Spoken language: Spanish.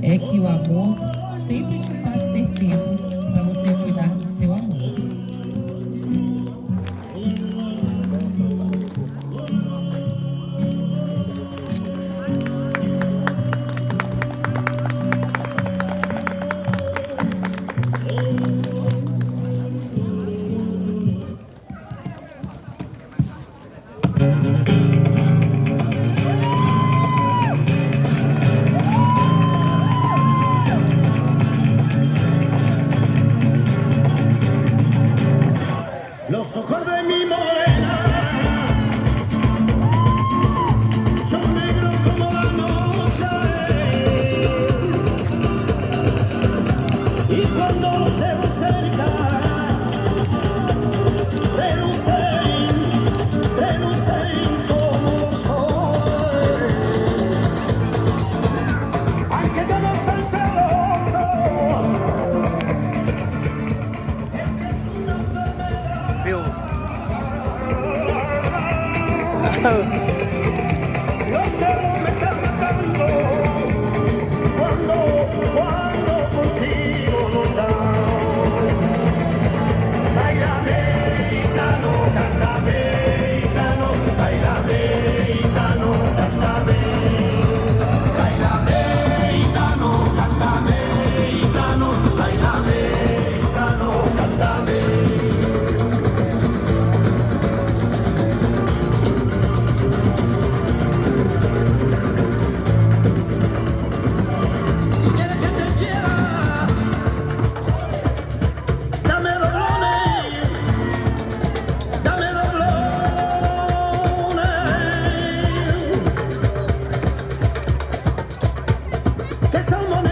É que o amor sempre te faz ter tempo para você cuidar do seu amor. Los ojos de mi morena son negros como la noche y cuando se acerca relucen como sol. Aunque yo no soy celoso, es que es una enfermedad. Feel. Los celos me están matando cuando contigo no están. Báilame, gitano, cántame, gitano, báilame, gitano, cántame. Báilame, gitano, cántame, gitano, báilame, gitano, cántame. Si quieres que te quiera, dame doblones, dame doblones, que son monedas.